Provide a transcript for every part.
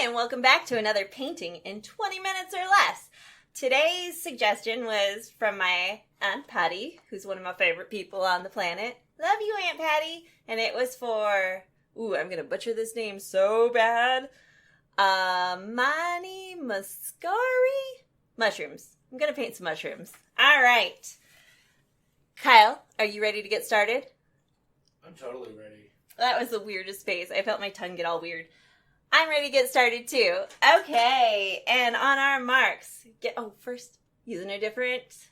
and welcome back to another painting in 20 minutes or less. Today's suggestion was from my Aunt Patty, who's one of my favorite people on the planet. Love you, Aunt Patty. And it was for, I'm going to butcher this name so bad. Mani Muscari? Mushrooms. I'm going to paint some mushrooms. All right. Kyle, are you ready to get started? I'm totally ready. That was the weirdest face. I felt my tongue get all weird. I'm ready to get started too. Okay, and on our marks. First, using a different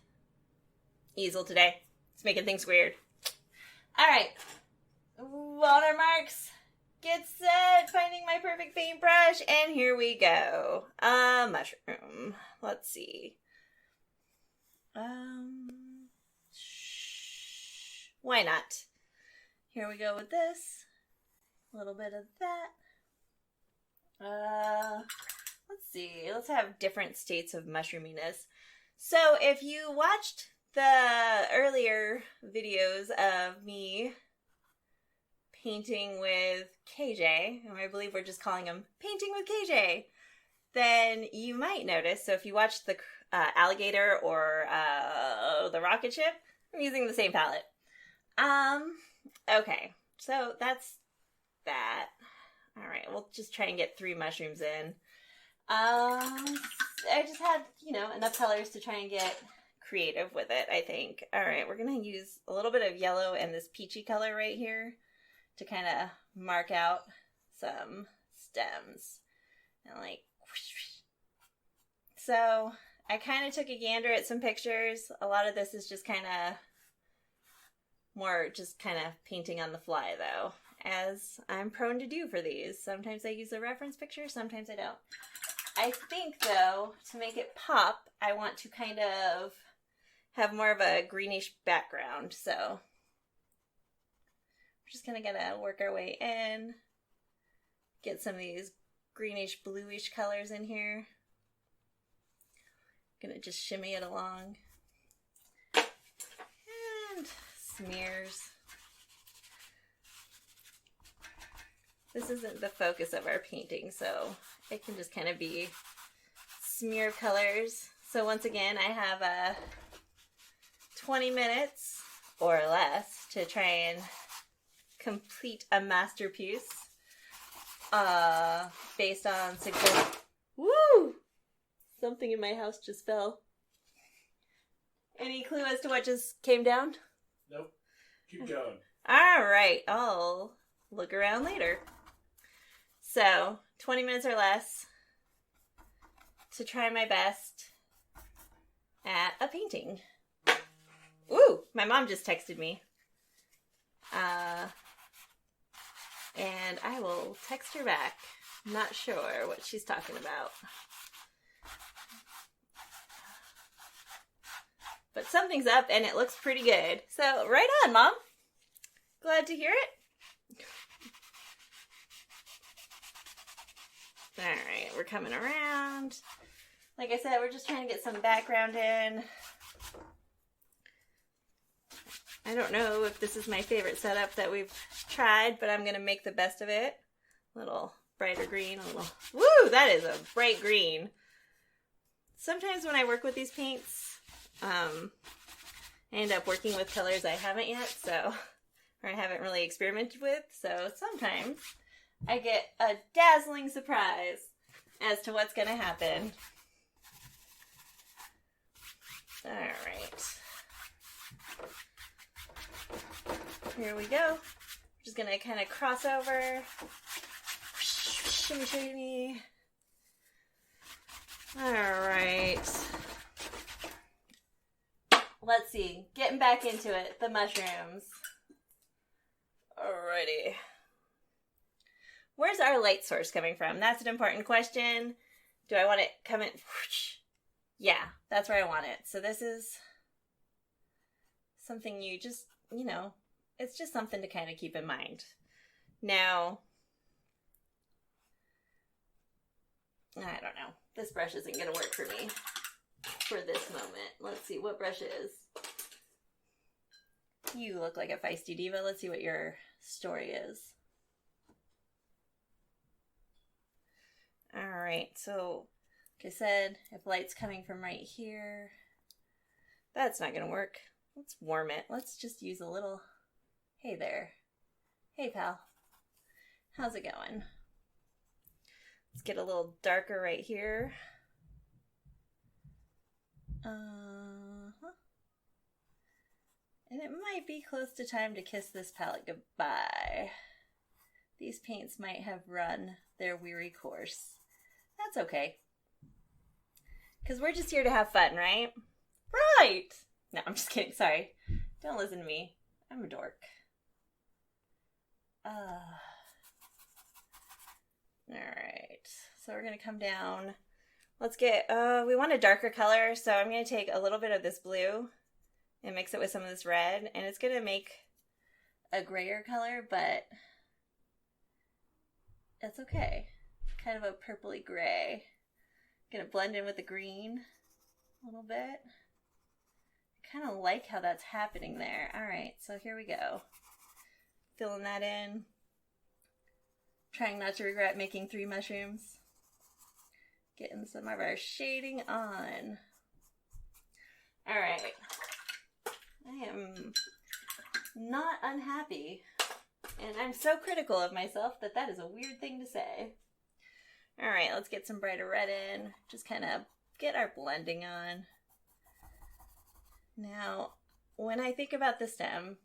easel today. It's making things weird. All right, on our marks. Get set, finding my perfect paintbrush, and here we go. Mushroom. Let's see. Why not? Here we go with this. A little bit of that. Let's see. Let's have different states of mushroominess. So if you watched the earlier videos of me painting with KJ, and I believe we're just calling them Painting with KJ, then you might notice, so if you watched the alligator or the rocket ship, I'm using the same palette. Okay, so that's that. All right, we'll just try and get 3 mushrooms in. I just had, enough colors to try and get creative with it, I think. All right, we're going to use a little bit of yellow and this peachy color right here to kind of mark out some stems. And so I kind of took a gander at some pictures. A lot of this is just kind of painting on the fly, though, as I'm prone to do for these. Sometimes I use a reference picture, sometimes I don't. I think, though, to make it pop, I want to kind of have more of a greenish background, so we're just kind of gonna work our way in, get some of these greenish, bluish colors in here. Gonna just shimmy it along. And smears. This isn't the focus of our painting, so it can just kind of be smear colors. So once again, I have 20 minutes or less to try and complete a masterpiece based on suggestions. Woo! Something in my house just fell. Any clue as to what just came down? Nope. Keep going. All right. I'll look around later. So, 20 minutes or less to try my best at a painting. Ooh, my mom just texted me. And I will text her back. Not sure what she's talking about. But something's up and it looks pretty good. So, right on, Mom. Glad to hear it. Alright, we're coming around. Like I said, we're just trying to get some background in. I don't know if this is my favorite setup that we've tried, but I'm going to make the best of it. A little brighter green, woo, that is a bright green. Sometimes when I work with these paints, I end up working with colors I haven't yet, or I haven't really experimented with, so sometimes I get a dazzling surprise as to what's going to happen. All right. Here we go. We're just going to kind of cross over. Shimmy, shimmy. All right. Let's see. Getting back into it. The mushrooms. Alrighty. Where's our light source coming from? That's an important question. Do I want it coming? Yeah, that's where I want it. So this is something you just, it's just something to kind of keep in mind. Now, I don't know. This brush isn't going to work for me for this moment. Let's see what brush it is. You look like a feisty diva. Let's see what your story is. All right, so like I said, if light's coming from right here, that's not gonna work. Let's warm it. Let's just use a little. Hey there. Hey, pal. How's it going? Let's get a little darker right here. And it might be close to time to kiss this palette goodbye. These paints might have run their weary course. That's okay. Because we're just here to have fun, right? Right! No, I'm just kidding. Sorry. Don't listen to me. I'm a dork. Alright. So we're going to come down. Let's get, we want a darker color, so I'm going to take a little bit of this blue and mix it with some of this red, and it's going to make a grayer color, but that's okay. Kind of a purpley gray. Gonna blend in with the green a little bit. I kind of like how that's happening there. Alright, so here we go. Filling that in. Trying not to regret making 3 mushrooms. Getting some of our shading on. Alright. I am not unhappy. And I'm so critical of myself that that is a weird thing to say. Alright, let's get some brighter red in. Just kind of get our blending on. Now, when I think about the stem,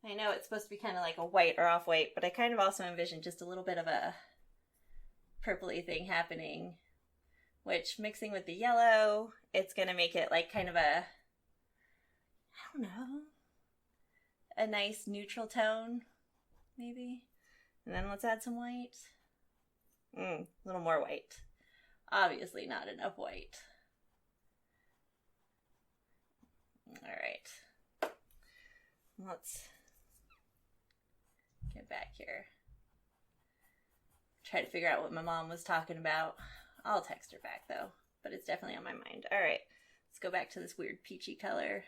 I know it's supposed to be kind of like a white or off-white, but I kind of also envision just a little bit of a purpley thing happening, which mixing with the yellow, it's going to make it like kind of a, I don't know, a nice neutral tone, maybe. And then let's add some white. A little more white. Obviously not enough white. Alright. Let's get back here. Try to figure out what my mom was talking about. I'll text her back though, but it's definitely on my mind. Alright, let's go back to this weird peachy color.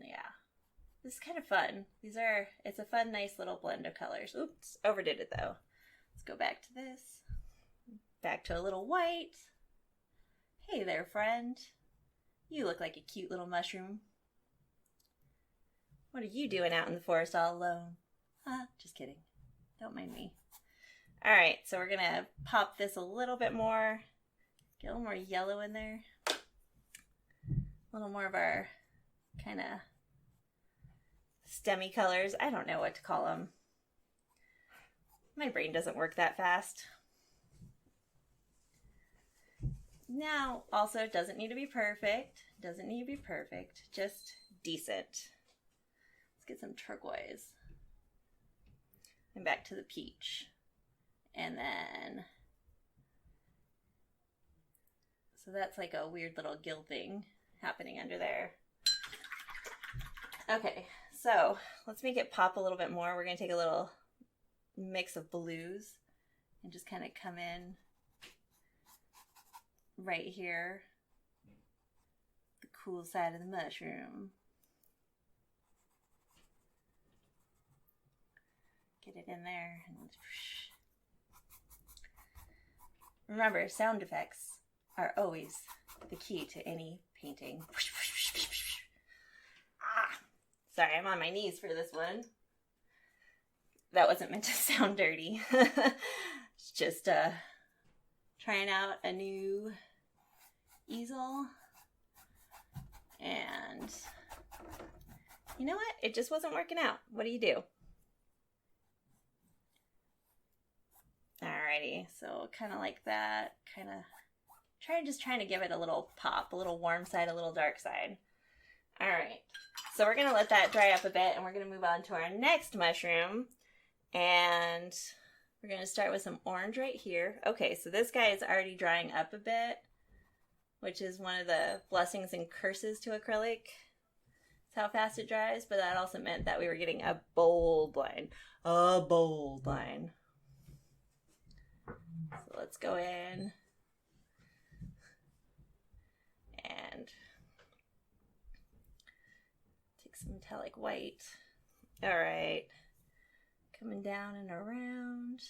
Yeah. This is kind of fun. It's a fun, nice little blend of colors. Oops, overdid it though. Let's go back to this. Back to a little white. Hey there, friend. You look like a cute little mushroom. What are you doing out in the forest all alone? Just kidding. Don't mind me. Alright, so we're gonna pop this a little bit more. Get a little more yellow in there. A little more of our kind of stemmy colors. I don't know what to call them. My brain doesn't work that fast. Now, also, it doesn't need to be perfect. Doesn't need to be perfect. Just decent. Let's get some turquoise. And back to the peach. And then, so that's like a weird little gill thing happening under there. Okay, so let's make it pop a little bit more. We're going to take a little mix of blues and just kind of come in right here, the cool side of the mushroom. Get it in there. And remember, sound effects are always the key to any painting. Sorry, I'm on my knees for this one. That wasn't meant to sound dirty. It's just trying out a new easel. And you know what? It just wasn't working out. What do you do? Alrighty, so kind of like that. Kind of trying to give it a little pop, a little warm side, a little dark side. Alright, so we're going to let that dry up a bit and we're going to move on to our next mushroom. And we're going to start with some orange right here. Okay, so this guy is already drying up a bit, which is one of the blessings and curses to acrylic. It's how fast it dries, but that also meant that we were getting a bold line. A bold line. So let's go in and take some metallic white. All right. Coming down and around.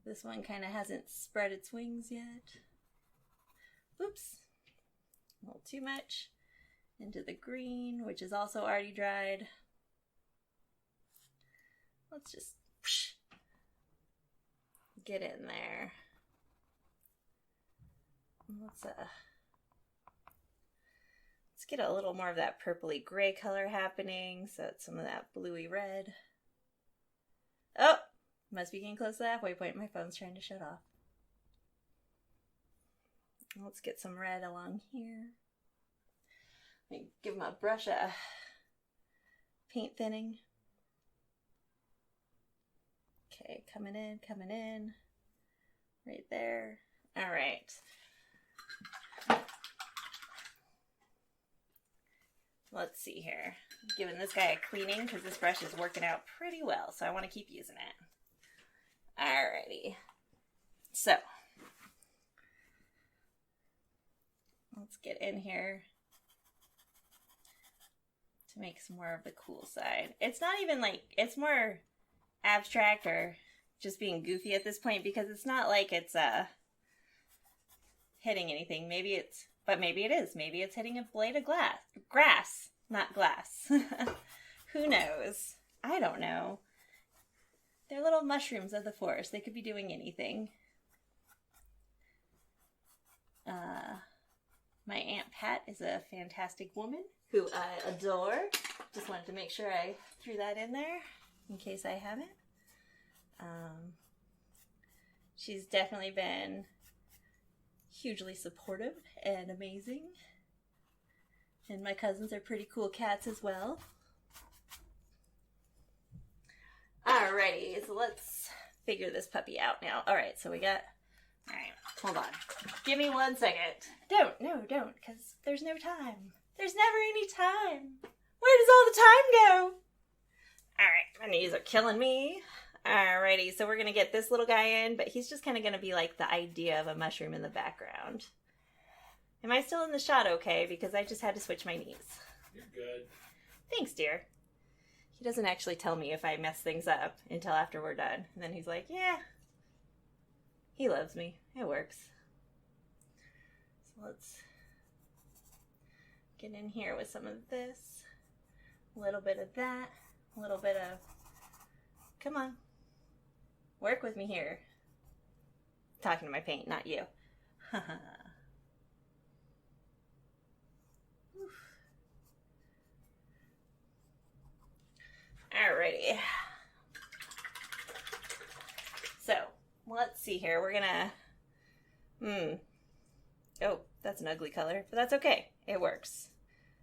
This one kind of hasn't spread its wings yet. Oops. A little too much. Into the green, which is also already dried. Let's just get in there. Let's get a little more of that purpley gray color happening, so it's some of that bluey red. Oh, must be getting close to the halfway point. My phone's trying to shut off. Let's get some red along here. Let me give my brush a paint thinning. Okay, coming in. Right there. All right. Let's see here. I'm giving this guy a cleaning because this brush is working out pretty well, so I want to keep using it. Alrighty. So, let's get in here to make some more of the cool side. It's not even like, it's more abstract or just being goofy at this point because it's not like it's hitting anything. Maybe it is. Maybe it's hitting a blade of grass, not glass. Who knows? I don't know. They're little mushrooms of the forest. They could be doing anything. My Aunt Pat is a fantastic woman who I adore. Just wanted to make sure I threw that in there in case I haven't. She's definitely been hugely supportive and amazing. And my cousins are pretty cool cats as well. Alrighty, so let's figure this puppy out now. Alright, so we got... Alright, hold on. Give me 1 second. Don't, because there's no time. There's never any time. Where does all the time go? Alright, my knees are killing me. Alrighty, so we're going to get this little guy in, but he's just kind of going to be like the idea of a mushroom in the background. Am I still in the shot okay? Because I just had to switch my knees. You're good. Thanks, dear. He doesn't actually tell me if I mess things up until after we're done. And then he's like, yeah. He loves me. It works. So let's get in here with some of this. A little bit of that. A little bit of... Come on. Work with me here. Talking to my paint, not you. Alrighty. So, let's see here. We're gonna... Oh, that's an ugly color, but that's okay. It works.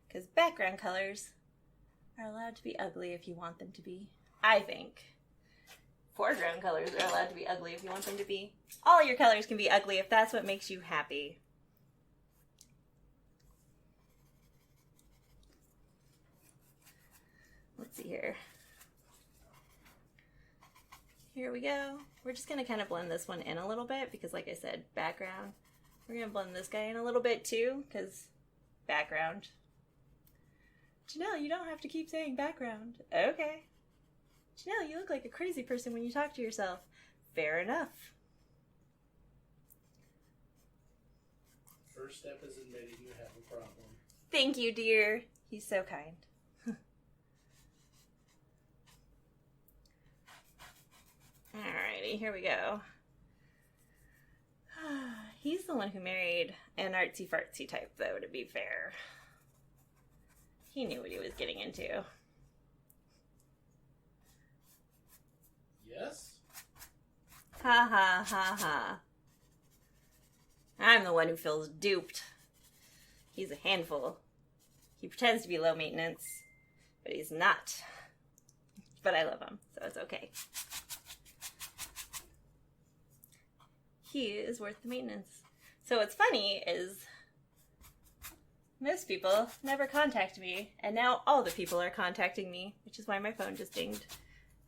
Because background colors are allowed to be ugly if you want them to be. I think. Foreground colors are allowed to be ugly if you want them to be. All your colors can be ugly if that's what makes you happy. Let's see here. Here we go. We're just going to kind of blend this one in a little bit because, like I said, background. We're going to blend this guy in a little bit too because background. Janelle, you don't have to keep saying background. Okay. Janelle, you look like a crazy person when you talk to yourself. Fair enough. First step is admitting you have a problem. Thank you, dear. He's so kind. Alrighty, here we go. He's the one who married an artsy-fartsy type, though, to be fair. He knew what he was getting into. Yes? Ha ha ha ha. I'm the one who feels duped. He's a handful. He pretends to be low maintenance, but he's not. But I love him, so it's okay. He is worth the maintenance. So what's funny is most people never contact me, and now all the people are contacting me, which is why my phone just dinged.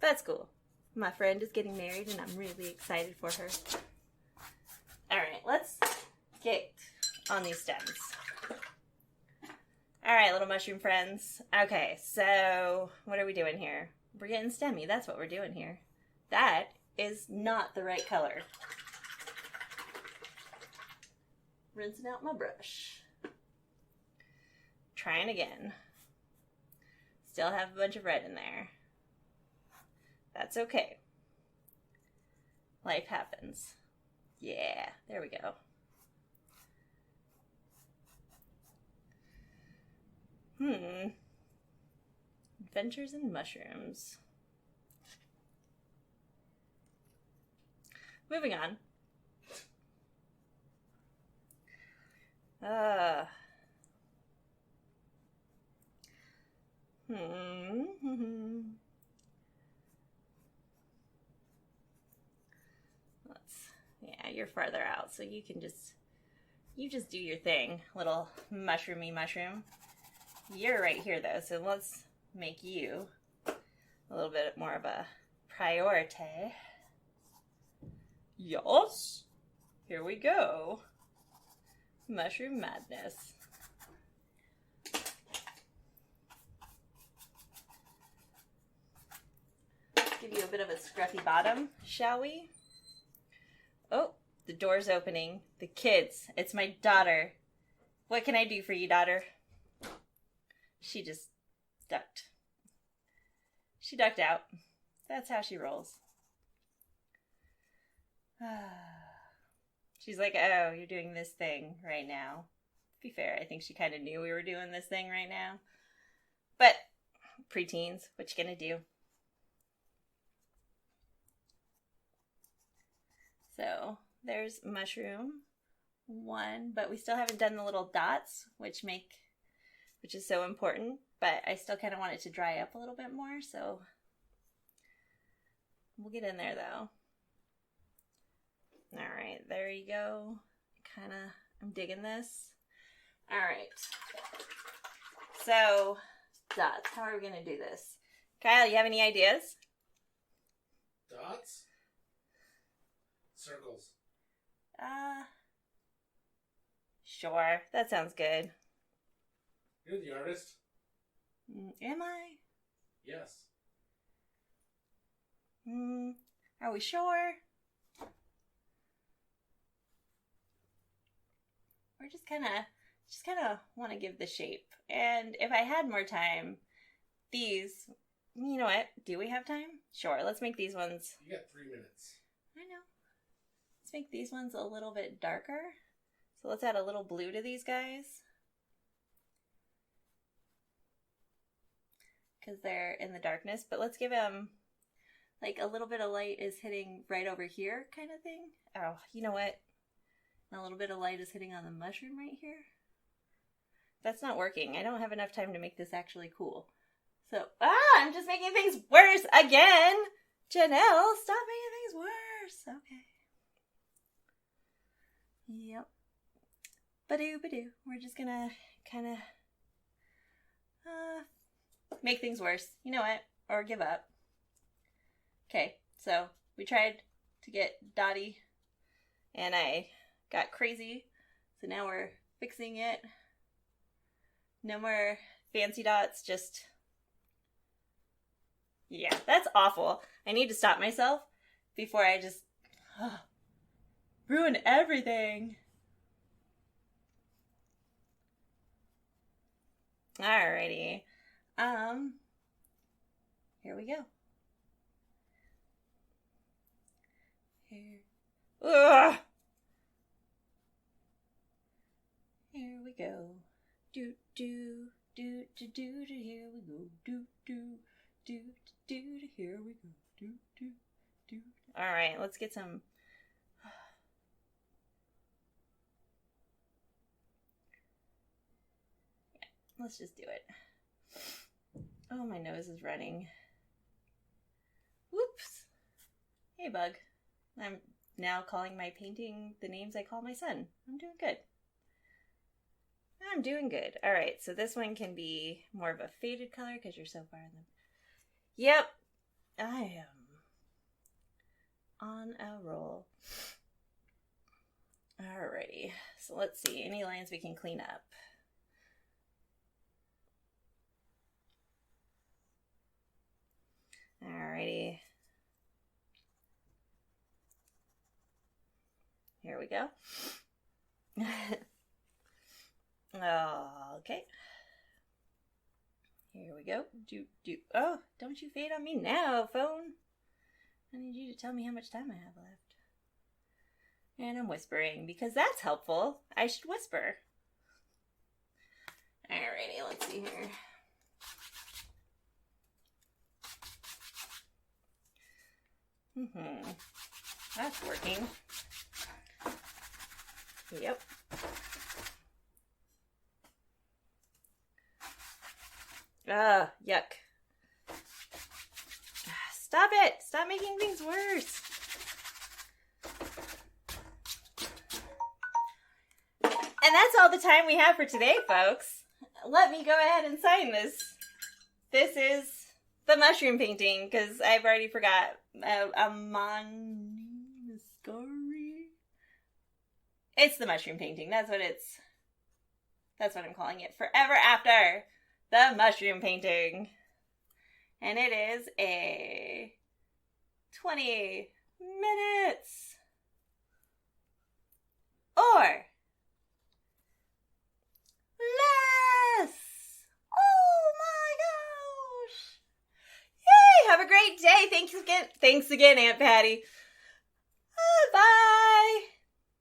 But that's cool. My friend is getting married, and I'm really excited for her. Alright, let's get on these stems. Alright, little mushroom friends. Okay, so what are we doing here? We're getting stemmy. That's what we're doing here. That is not the right color. Rinsing out my brush. Trying again. Still have a bunch of red in there. That's okay. Life happens. Yeah, there we go. Adventures in Mushrooms. Moving on. Yeah, you're farther out, so you just do your thing, little mushroomy mushroom. You're right here though, so let's make you a little bit more of a priority. Yes. Here we go. Mushroom madness. Give you a bit of a scruffy bottom, shall we? Oh, the door's opening. The kids. It's my daughter. What can I do for you, daughter? She just ducked. She ducked out. That's how she rolls. She's like, oh, you're doing this thing right now. To be fair, I think she kind of knew we were doing this thing right now. But, preteens, what you gonna do? So, there's mushroom 1, but we still haven't done the little dots, which is so important. But I still kind of want it to dry up a little bit more, so we'll get in there though. All right, there you go. I'm digging this. All right. So, dots. How are we going to do this? Kyle, you have any ideas? Dots? Circles. Sure. That sounds good. You're the artist? Am I? Yes. Are we sure? We're just kind of want to give the shape. And if I had more time, these, you know what? Do we have time? Sure. Let's make these ones. You got 3 minutes. I know. Let's make these ones a little bit darker. So let's add a little blue to these guys. Because they're in the darkness. But let's give them like a little bit of light is hitting right over here kind of thing. Oh, you know what? And a little bit of light is hitting on the mushroom right here. That's not working. I don't have enough time to make this actually cool. So, I'm just making things worse again. Janelle, stop making things worse. Okay. Yep. Badoo. We're just gonna kind of make things worse. You know what? Or give up. Okay, so we tried to get Dottie, and I got crazy. So now we're fixing it. No more fancy dots, just... Yeah, that's awful. I need to stop myself before I just ruin everything. Alrighty. Here we go. Here. Ugh! Here we go. Do do do do do do. Here we go. Do do do do do. Here we go. Do do do. All right, let's get some. Yeah, let's just do it. Oh, my nose is running. Whoops. Hey, bug. I'm now calling my painting the names I call my son. I'm doing good. I'm doing good. All right, so this one can be more of a faded color because you're so far in the... Yep, I am on a roll. Alrighty, so let's see. Any lines we can clean up? Alrighty. Here we go. Okay. Here we go. Oh, don't you fade on me now, phone. I need you to tell me how much time I have left. And I'm whispering because that's helpful. I should whisper. Alrighty, let's see here. That's working. Yep. Yuck. Stop it! Stop making things worse. And that's all the time we have for today, folks. Let me go ahead and sign this. This is the mushroom painting, because I've already forgot. Amani Mascari? It's the mushroom painting. That's what I'm calling it. Forever After the mushroom painting. And it is a 20 minutes or less. Oh my gosh. Yay! Have a great day. Thanks again, Aunt Patty.